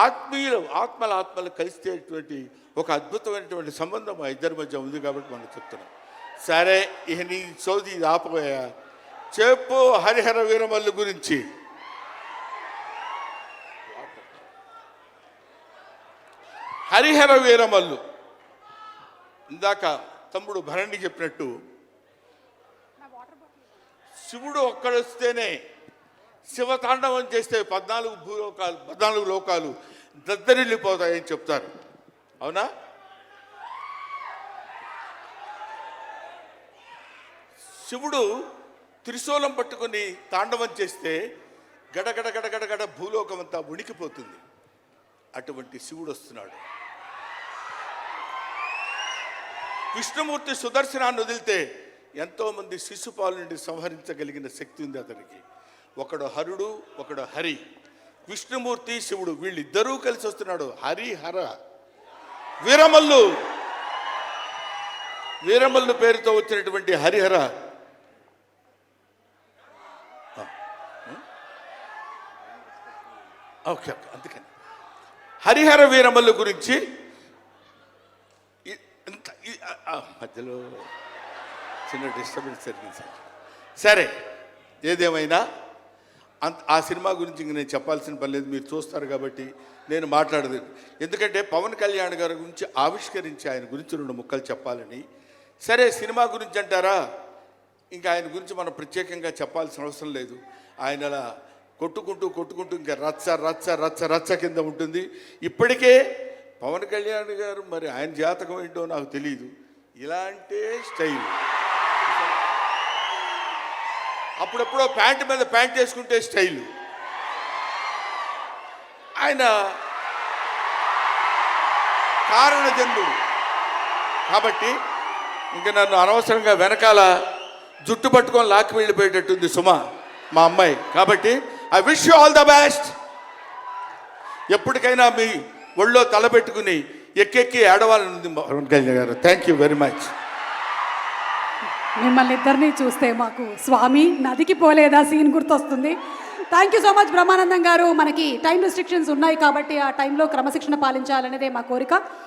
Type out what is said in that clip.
ఆత్మలు కలిసేటువంటి ఒక అద్భుతమైనటువంటి సంబంధం మా ఇద్దరి మధ్య ఉంది కాబట్టి మనం చెప్తున్నాం. సరే, ఇక నీ సోది ఆపబోయా, చెప్పు హరిహర వీరమల్లు గురించి. హరిహర వీరమల్లు ఇందాక తమ్ముడు భరణి చెప్పినట్టు శివుడు ఒక్కడొస్తేనే శివతాండవం చేస్తే 14 లోకాలు దద్దరిల్లిపోతాయని చెప్తారు. అవునా? శివుడు త్రిశూలం పట్టుకొని తాండవం చేస్తే గడగడ గడగడగడ భూలోకం అంతా ఉణికిపోతుంది. అటువంటి శివుడు వస్తున్నాడు. విష్ణుమూర్తి సుదర్శనాన్ని వదిలితే ఎంతోమంది శిశుపాలుని సంహరించగలిగిన శక్తి ఉంది అతనికి. ఒకడు హరుడు, ఒకడు హరి. విష్ణుమూర్తి శివుడు వీళ్ళిద్దరూ కలిసి వస్తున్నాడు. హరిహర వీరమల్లు పేరుతో వచ్చినటువంటి హరిహర ఓకే అందుకని హరిహర వీరమల్లు గురించి మధ్యలో చిన్న డిస్టర్బెన్స్ జరిగింది సార్. సరే, ఏదేమైనా ఆ సినిమా గురించి ఇంక నేను చెప్పాల్సిన పని లేదు, మీరు చూస్తారు కాబట్టి నేను మాట్లాడదు. ఎందుకంటే పవన్ కళ్యాణ్ గారి గురించి ఆవిష్కరించి ఆయన గురించి 2 ముక్కలు చెప్పాలని. సరే, సినిమా గురించి అంటారా, ఇంకా ఆయన గురించి మనం ప్రత్యేకంగా చెప్పాల్సిన అవసరం లేదు. ఆయన అలా కొట్టుకుంటూ ఇంకా రచ్చ రచ్చ రచ్చ రచ్చ కింద ఉంటుంది. ఇప్పటికే పవన్ కళ్యాణ్ గారు మరి ఆయన జాతకం ఏంటో నాకు తెలియదు, ఇలాంటి స్టైల్. అప్పుడెప్పుడో ప్యాంటు మీద ప్యాంట్ వేసుకుంటే స్టైలు. ఆయన కారణ జన్ముడు కాబట్టి ఇంకా నన్ను అనవసరంగా వెనకాల జుట్టు పట్టుకొని లాక్కి వెళ్ళిపోయేటట్టుంది సుమ మా అమ్మాయి. కాబట్టి I wish you all the best. ఎప్పటికైనా మీ ఒళ్ళో తలపెట్టుకుని ఎక్కెక్కి ఏడవాలని పవన్ కళ్యాణ్ గారు. Thank you very much. మిమ్మల్ని ఇద్దరిని చూస్తే మాకు స్వామి నదికి పోలేదా సీన్ గుర్తొస్తుంది. Thank you so much Brahmanandam గారు. మనకి టైం రెస్ట్రిక్షన్స్ ఉన్నాయి కాబట్టి ఆ టైంలో క్రమశిక్షణ పాలించాలనేదే మా కోరిక.